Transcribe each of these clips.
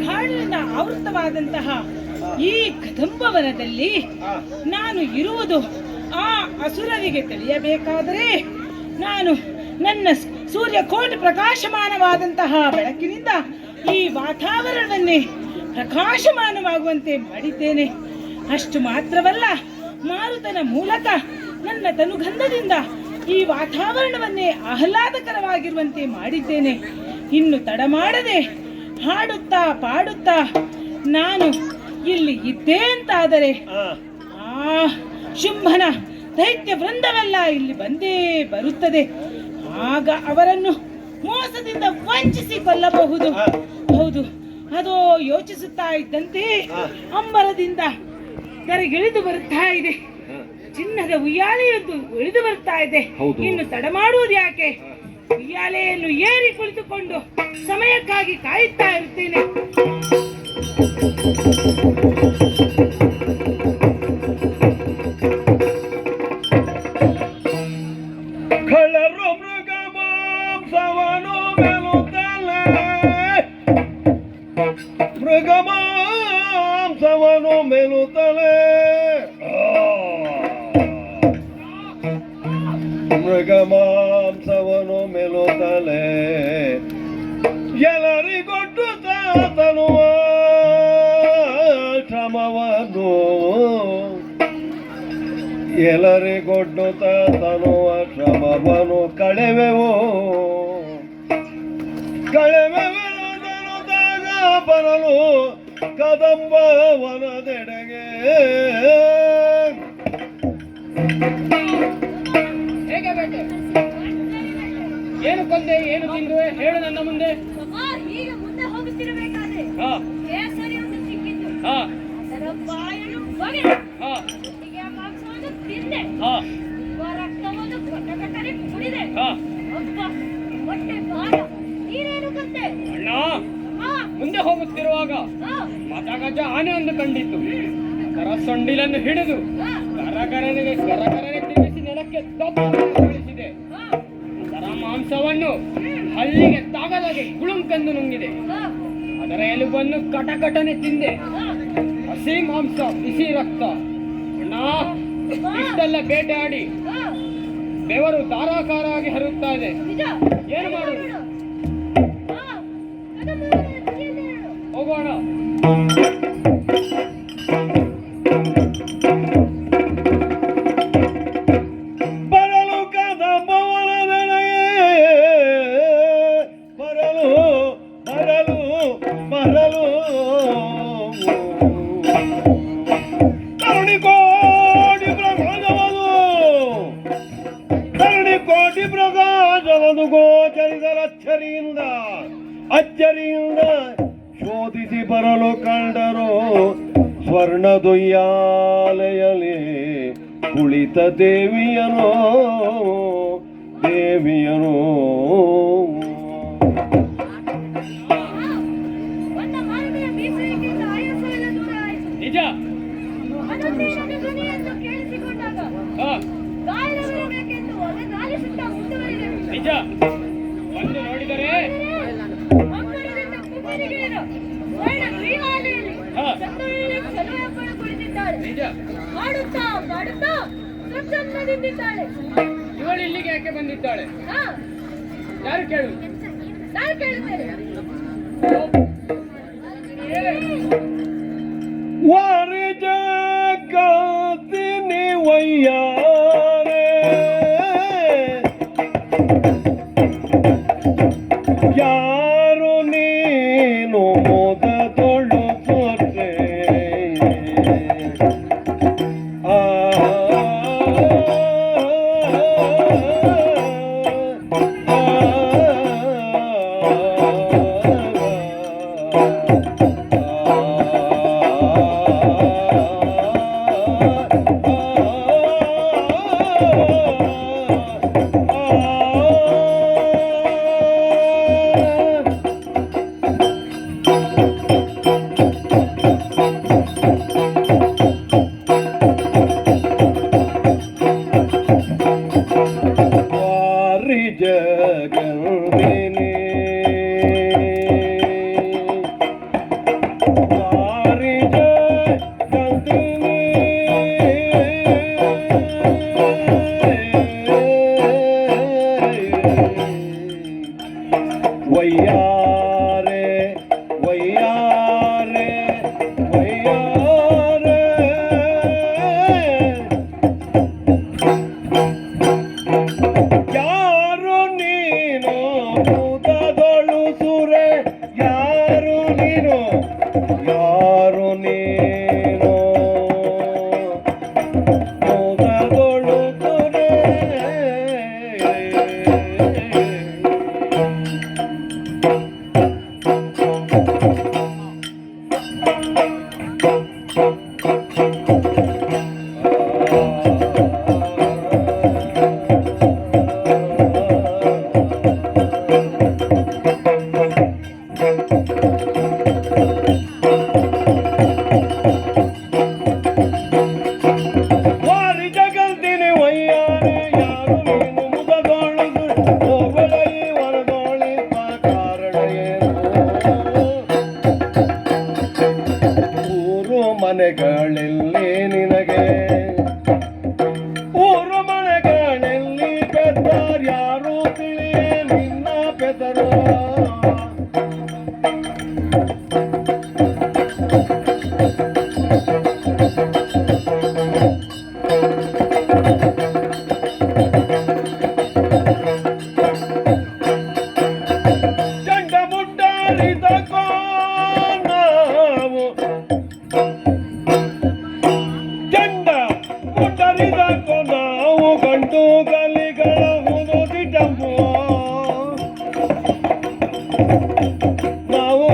ಕಾಡಿನಿಂದ ಆವೃತವಾದಂತಹ ಈ ಕದಂಬವನದಲ್ಲಿ ನಾನು ಇರುವುದು ಆ ಅಸುರರಿಗೆ ತಿಳಿಯಬೇಕಾದರೆ ನಾನು ನನ್ನ ಸೂರ್ಯಕೋಟಿ ಪ್ರಕಾಶಮಾನವಾದಂತಹ ಬೆಳಕಿನಿಂದ ಈ ವಾತಾವರಣವನ್ನೇ ಪ್ರಕಾಶಮಾನವಾಗುವಂತೆ ಮಾಡಿದ್ದೇನೆ. ಅಷ್ಟು ಮಾತ್ರವಲ್ಲ, ಮಾರುತನ ಮೂಲಕ ನನ್ನ ತನುಗಂಧದಿಂದ ಈ ವಾತಾವರಣವನ್ನೇ ಆಹ್ಲಾದಕರವಾಗಿರುವಂತೆ ಮಾಡಿದ್ದೇನೆ. ಇನ್ನು ತಡ ಮಾಡದೆ ಹಾಡುತ್ತಾ ಪಾಡುತ್ತಾ ನಾನು ಇಲ್ಲಿ ಇದ್ದೆ ಅಂತಾದರೆ ಆ ಶುಂಭನ ದೈತ್ಯ ವೃಂದವೆಲ್ಲ ಇಲ್ಲಿ ಬಂದೇ ಬರುತ್ತದೆ. ಆಗ ಅವರನ್ನು ಮೋಸದಿಂದ ವಂಚಿಸಿ ಕೊಲ್ಲಬಹುದು. ಹೌದು, ಅದು ಯೋಚಿಸುತ್ತಾ ಇದ್ದಂತೆ ಅಂಬರದಿಂದ ತೆರೆಗಿಳಿದು ಬರುತ್ತಾ ಇದೆ. ಚಿನ್ನದ ಉಯ್ಯಾಲೆಯೊಂದು ಇಳಿದು ಬರ್ತಾ ಇದೆ. ಇನ್ನು ತಡ ಮಾಡುವುದು ಯಾಕೆ? ಉಯ್ಯಾಲೆಯನ್ನು ಏರಿ ಕುಳಿತುಕೊಂಡು ಸಮಯಕ್ಕಾಗಿ ಕಾಯುತ್ತಾ ಇರುತ್ತೇನೆ. ಕಳ್ಳರು ಮೃಗ ಮಾಂಸವನು ಮೆಲುತ್ತಲೇ, ಮೃಗ ಮಾಂಸವನು ಮೆಲುತ್ತಲೇ, ಮೃಗ ಮಾಂಸವನು ಮೆಲುತ್ತಲೇ, ಎಲ್ಲರಿಗೊಟ್ಟು ತನುವ ಶ್ರಮವನ್ನು, ಎಲ್ಲರಿಗೊಡ್ಡುತ್ತ ತನುವ ಶ್ರಮವನ್ನು ಕಳೆವೆವು ಕಳೆವೆವೆನುದಾಗ ಬರಲು ಕದಂಬ ವನದೆಡೆಗೆ. ಹೇಗೆ ಬೇಟೆ? ಏನು ಕೊಂದೆ, ಏನು ತಿಂದುವೆ, ಹೇಳು ನನ್ನ ಮುಂದೆ. ಈಗ ಮುಂದೆ ಹೋಗುತ್ತಿರಬೇಕಾದ್ರೆ ಕೇಸರಿ ಒಂದು ಸಿಕ್ಕಿತು. ಅದರ ಬಾಯನ್ನು ಬಗೆದೆ, ಒಟ್ಟಿಗೆ ಮಾಂಸವನ್ನು ತಿಂದೆ, ರಕ್ತವನ್ನು ಗಟ್ಟಗಟ್ಟನೆ ಕುಡಿದೆ. ಒಬ್ಬ ಹೊಟ್ಟೆ ಬಾಳ. ನೀನೇನು ಕಂಡೆ? ಅಣ್ಣ, ಮುಂದೆ ಹೋಗುತ್ತಿರುವಾಗ ಮದಗಜ ಆನೆ ಒಂದು ಕಂಡಿತ್ತು. ಅದರ ಸೊಂಡಿಲನ್ನು ಹಿಡಿದು ಕರಕರನೆ ತಿರುಗಿಸಿ ನೆಲಕ್ಕೆ ತಪ್ಪಿಸಿದೆ. ಅದರ ಮಾಂಸವನ್ನು ಹಲ್ಲಿಗೆ ತಾಗದಾಗೆ ಕುಳುಂಕೆಂದು ನುಂಗಿದೆ. ಅದರ ಎಲುಬನ್ನು ಕಟಕಟನೆ ತಿಂದೆ. ಹಸಿ ಮಾಂಸ, ಬಿಸಿ ರಕ್ತ. ಅಣ್ಣ, ಇಷ್ಟೆಲ್ಲ ಬೇಟೆಯಾಡಿ ಬೆವರು ಧಾರಾಕಾರವಾಗಿ ಹರಿಯುತ್ತಾ ಇದೆ. ಏನು ಮಾಡುದು? ಹೋಗೋಣ. ಬರಲು ಕದಂಬವನದೆಡೆಗೆ, ಬರಲು ಬರಲು ಬರಲು ಕರುಣಿಕೋಟಿ ಪ್ರಕಾಶವದು, ಕರುಣಿಕೋಟಿ ಪ್ರಕಾಶವದು ಗೋಚರಿಸಲು ಅಚ್ಚರಿಯಿಂದ ಶೋಧಿಸಿ ಬರಲು ಕಂಡರು. ಸ್ವರ್ಣದೊಯ್ಯಾಲೆಯಲ್ಲಿ ಕುಳಿತ ದೇವಿಯನೋ ನಿಜ. ನಿಜ. ಬಂದು ನೋಡಿದರೆ ಇವಳು ಇಲ್ಲಿಗೆ ಯಾಕೆ ಬಂದಿದ್ದಾಳೆ? ಯಾರು ಕೇಳು? ವಾರಿ ಜಗತ್ತಿನಿ ವಯ್ಯಾರೆ, ಯಾರು ನೀನು ಮೊದಲು ಕೊಟ್ಟೆ, ವಾರಿಜ ಗಂಧಿನಿ ವಯ್ಯಾರೆ ವಯ್ಯಾರೆ ವಯ್ಯಾರೆ ಯಾರು ನೀನು ಭೂತದೊಳು ಸುರೆ ಯಾರು ನೀನು ಯಾರು ನೀನು ಭೂತದೊಳು ಸುರೆ ವಾರಿ ಜಗಂತಿನಿ ವಯ್ಯಾರೆ ಯಾರು ನೀನು ಮುದದೋಳು ಹೋಗಲೈ ವರದೋಳಿ ಕಾರಣ ಏನು ಊರು ಮನೆಗಳಲ್ಲಿ ನಿನಗೆ ಊರು ಮನೆಗಳಲ್ಲಿ ಪೆದ್ದಾರ್ಯಾರು ತಿಳಿಯೇ ನಿನ್ನ ಪೆದರು ಚಂಡ ಮುಟ್ಟಾರಿದಕೋ ನಾವು ಚಂಡ ಮುಟ್ಟರಿದಕೋ ನಾವು ಗಂಟು ಗಲಿಗಳ ಹುದುದಿಟಂಬು ನಾವು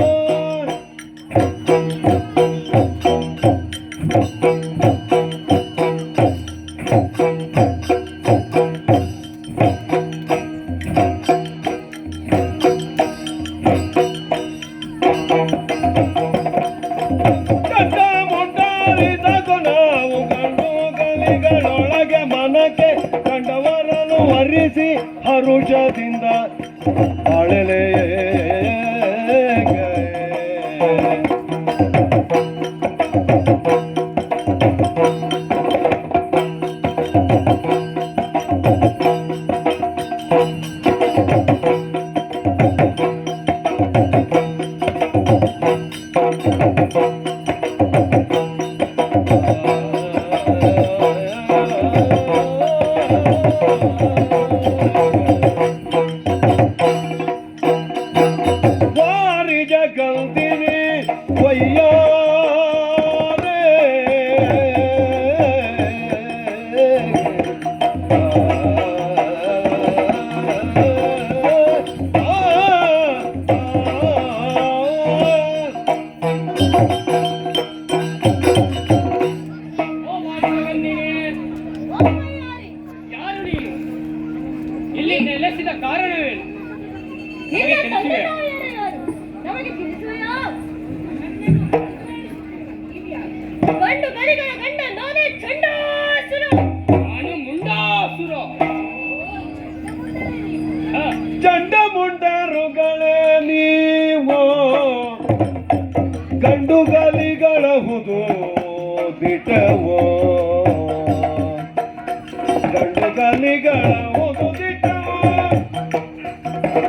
ಚಂಡ ಮುಟ್ಟಾರಿದಕೋ ನಾವು ಗಂಟು ಗಲಿಗಳೊಳಗೆ ಮನಕ್ಕೆ ಕಂಡವರನ್ನು ವರಿಸಿ ಹರುಷದಿಂದ ಬಾಳೆಲೆ ವಾರಿ ಜಗಂತಿನಿ ವಯ್ಯಾರೆ ಓ ಮಾಧವನ್ನಿಗೆ ಯಾರು ನೀನು ಇಲ್ಲಿ ನೆಲೆಸಿದ ಕಾರಣವೇನು ನಿನ್ನ ನಿನಗೆ ತಂದೆ ತಿಳಿಸುವೆ? ತಾಯಿಯರು ಯಾರು? ನಮಗೆ ತಿಳಿಸುವೆಯಾ? ಗಂಡು ಗರಿಗಳ ಗಂಡ ನಾನೇ ಚಂಡಾಸುರ. ನಾನು ಮುಂಡಾಸುರ ಹ, ಚಂಡ ಮುಂಡರುಗಳೇ ನೀವು ಗಂಡು ಗಲಿಗಳ ಹುದು ದಿಟವೋ ಗಂಡು ಗಲಿಗಳ ಹುದು ದಿಟವೋ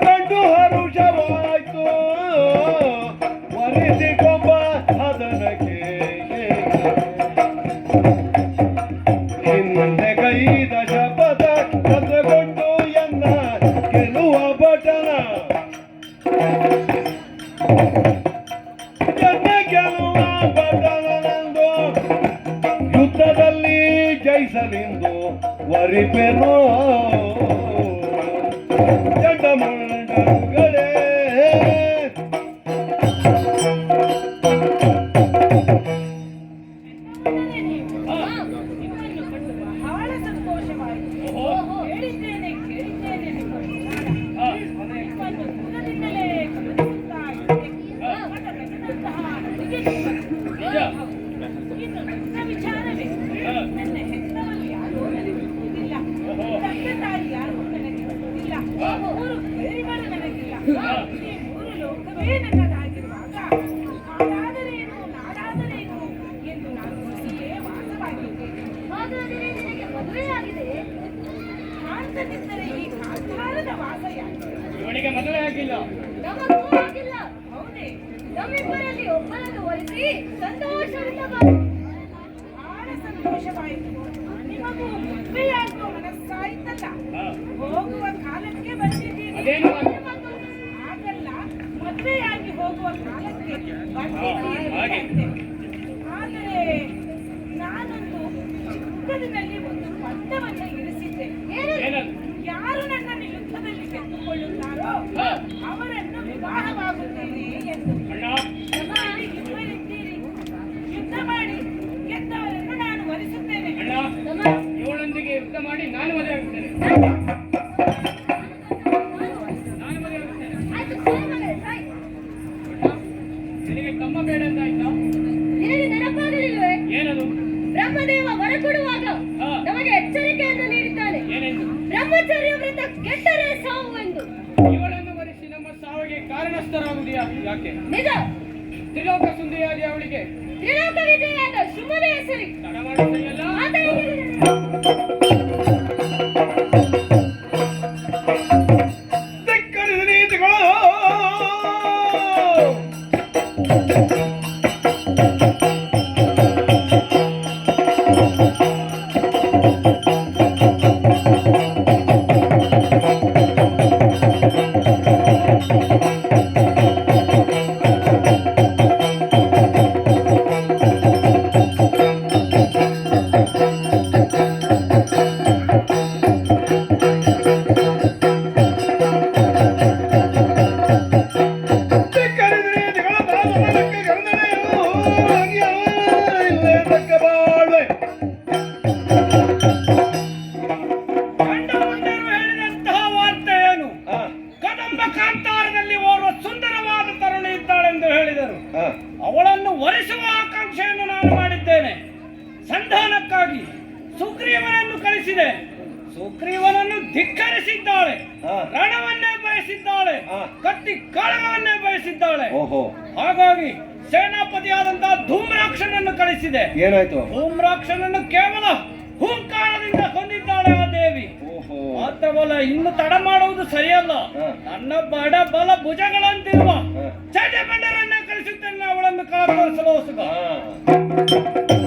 ಗಂಡು ಹರುಷವಾಯ್ತು ವರಿಸಿಕೊಂಬ ಅದನಕ್ಕೆ ಹಿಂದೆ ಕೈದ ಶಪಥ ಕಥೆಗೊಂಡು ಎನ್ನ ಗೆಲುವ ಬಟನ ಎನ್ನ ಗೆಲುವ ಬಟನನೆಂದು ಯುದ್ಧದಲ್ಲಿ ಜಯಿಸಲೆಂದು ವರಿಪೆನೋ ಚಂಡಮುಂಡರುಗಳೇ ನಿಮ್ಮನ್ನು ಕಂಡು ಬಹಳ ಸಂತೋಷವಾಯಿತು. ಓಹೋ. ಕೇಳಿದ್ದೇನೆ ಕೇಳಿದ್ದೇನೆ ನಿಮ್ಮ ವಿಚಾರ. ಹ, ನಿಮ್ಮನ್ನು ದೂರದಿಂದಲೇ ಗಮನಿಸುತ್ತಾ ಇದ್ದೆ. ಮಠದಂತಹ ಅಡುಗೆ ನಿಮ್ಮ ನಿಜ. ಇನ್ನು ನನ್ನ ವಿಚಾರವೇ ಹ. ನನ್ನ ಹೆತ್ತವರು ಯಾರೋ ನನಗೆ ಗೊತ್ತಿಲ್ಲ. ಓಹೋ. ತಂದೆ ತಾಯಿ ಯಾರು ನನಗೆ ಗೊತ್ತಿಲ್ಲ. ಹ. ಮೂರು ಕೈಗಳು ನನಗಿಲ್ಲ. ಹ. ಈ ಮೂರು ಲೋಕವೇ ನನ್ನದಾಗಿರುವಾಗ ಹಾಗಾದರೆ ನಮ್ಮಿಬ್ಬರಲ್ಲಿ ಒಬ್ಬನನ್ನು ಒಲಿಸಿ ಸಂತೋಷದಿಂದ ಬಹಳ ಸಂತೋಷವಾಯಿತು. ನಿಮಗೂ ಮದುವೆಯಾಗುವ ಮನಸ್ಸಾಯ್ತಲ್ಲ, ಹೋಗುವ ಕಾಲಕ್ಕೆ ಬಂದಿದ್ದೀರಿ. ಅದೇನು ಮಾತು? ಹಾಗಲ್ಲ, ಮದುವೆಯಾಗಿ ಹೋಗುವ ಕಾಲಕ್ಕೆ ಬಂದಿದ್ದೀರಿ ಹಾಗೆ. ಅಂತೆ. ಆದರೆ ನಾನೊಂದು ಚಿಕ್ಕದಿನಲ್ಲಿ ಒಂದು ಪಂದ್ಯವನ್ನು ಇರಿಸಿದ್ದೆ. ಏನದು? ಯಾರು ನನ್ನನ್ನು ಯುದ್ಧದಲ್ಲಿ ಗೆದ್ದುಕೊಳ್ಳುತ್ತಾರೋ ಹಾ. ಅವರನ್ನು ವಿವಾಹವಾಗುತ್ತೇನೆ ಎಂದು. ಅಣ್ಣ, ನಮ್ಮಲ್ಲಿ ಇಬ್ಬರಿದ್ದೀರಿ. ಯುದ್ಧ ಮಾಡಿ ಗೆದ್ದವರನ್ನು ನಾನು ವರಿಸುತ್ತೇನೆ. ಅಣ್ಣ, ಇವಳೊಂದಿಗೆ ಯುದ್ಧ ಮಾಡಿ ನಾನು ಮದುವೆ ಆಗುತ್ತೇನೆ. ನಾನು ಮದುವೆ ಆಗುತ್ತೇನೆ. ಆಯ್ತು, ಸರಿ ಮಗಳೇ, ಸರಿ. ನಿನಗೆ ತಮ್ಮ ಬೇಡ ಅಂತ ಆಯ್ತಾ? ನಿನಗೆ ನೆನಪಾಗಲಿಲ್ವೇ? ಏನದು? ಬ್ರಹ್ಮದೇವ ವರ ಕೊಡುವಾಗ ಹಾ. ನಮಗೆ ಎಚ್ಚರಿಕೆಯನ್ನು ನೀಡಿದ್ದಾನೆ. ಏನೆಂದು? ಬ್ರಹ್ಮಚರ್ಯ ವ್ರತ ಕೆಟ್ಟರೆ ಸಾವು ಎಂದು. ಇವಳನ್ನು ವರಿಸಿ ನಮ್ಮ ಸಾವಿಗೆ ಕಾರಣಸ್ಥರಾಗುವುದಿಯಾ? ಯಾಕೆ? ನಿಜ. ತ್ರಿಲೋಕ ಸುಂದರಿಯಾದ ಅವಳಿಗೆ ತ್ರಿಲೋಕ ವಿಜಯಾದ ಶುಭದ ಹೆಸರಿ ತಡ ಮಾಡುತ್ತೆಯಲ್ಲ? ಧಿಕ್ಕರಿದ ನೀತಿಗಳು ಧಿಕ್ಕರಿದ ನೀತಿಗಳ ದಾಸನಕ್ಕೆ ಗರ್ದನೆಯು ಇಲ್ಲೇ ತಕ್ಕ ಬಾಳ್ವೆ. ಗಂಡ ಮುಂಡರು ಹೇಳಿದಂತಹ ವಾರ್ತೆಯೇನು? ಆ, ಕದಂಬ ಕಾಂತಾರದಲ್ಲಿ ಓರ್ವ ಸುಂದರವಾದ ತರುಣಿ ಇದ್ದಾಳೆಂದು ಹೇಳಿದರು. ಆ, ಅವಳನ್ನು ವರಿಸುವ ಆಕಾಂಕ್ಷೆಯನ್ನು ನಾನು ಮಾಡಿದ್ದೇನೆ. ಸಂಧಾನಕ್ಕಾಗಿ ಸುಗ್ರೀವನನ್ನು ಕಳಿಸಿದೆ. ಸುಗ್ರೀವನನ್ನು ಧಿಕ್ಕರಿಸಿದ್ದಾಳೆ. ಆ. ರಣವನ್ನೇ ಬಯಸಿದ್ದಾಳೆ. ಆ. ಕತ್ತಿ ಕಾಳಗವನ್ನೇ ಬಯಸಿದ್ದಾಳೆ. ಓಹೋ, ಹಾಗಾಗಿ ಸೇನಾಪತಿಯಾದಂತಹ ಧೂಮ್ರಾಕ್ಷನನ್ನು ಕಳಿಸಿದೆ. ಏನಾಯ್ತು? ಧೂಮ್ರಾಕ್ಷನನ್ನು ಕೇವಲ ಹೂಂಕಾರದಿಂದ ಕೊಂದಿದ್ದಾಳೆ ಆ ದೇವಿ. ಓಹೋ, ಮಾತ್ರವಲ್ಲ, ಇನ್ನು ತಡ ಮಾಡುವುದು ಸರಿಯಲ್ಲ. ಹ. ನನ್ನ ಬಡ ಬಲ ಭುಜಗಳಂತಿರುವ ಹ. ಚಟಬಂಡರನ್ನೇ ಕಳಿಸುತ್ತೇನೆ ಅವಳನ್ನು ಕಳಕಳಿಸಲು ಹೊಸಗ. ಆ.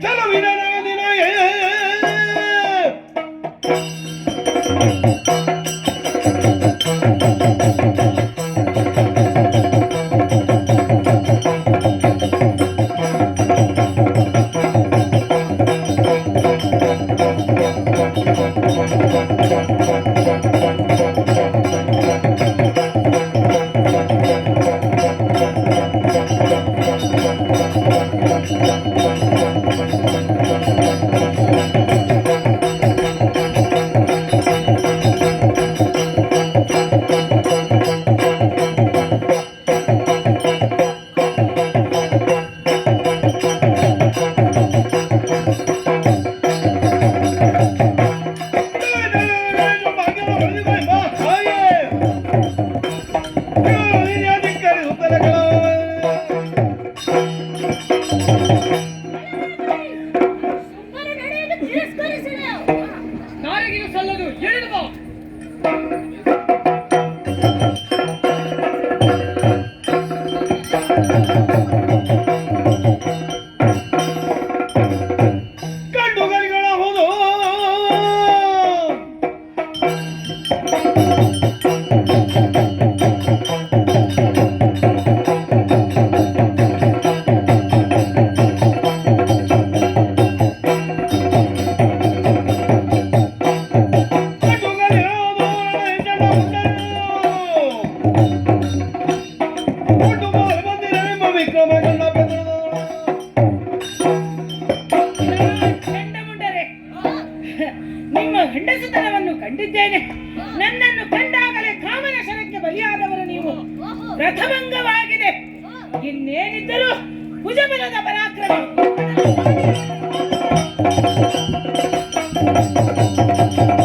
ಚಲವಿನ ನಗದಿನ ಸುಮ್ಮನೆ ನಡೆಯಲು ತಿರಸ್ಕರಿಸಿದ. ನಾಲಿಗೆಯು ಸಲ್ಲದು, ಎಳೆದು ಬಾ. ಕಂಡುಗಳಿಗಳ ಹೋದು ಚಂಡಮುಂಡರೇ, ನಿಮ್ಮ ಹೆಂಡಸುತನವನ್ನು ಕಂಡಿದ್ದೇನೆ. ನನ್ನನ್ನು ಕಂಡಾಗಲೇ ಕಾಮನ ಶರಕ್ಕೆ ಬಲಿಯಾದವರು ನೀವು. ಓಹೋ. ರಥಭಂಗವಾಗಿದೆ. ಇನ್ನೇನಿದ್ದರೂ ಭುಜಬಲದ ಪರಾಕ್ರಮ. ಓಹೋ.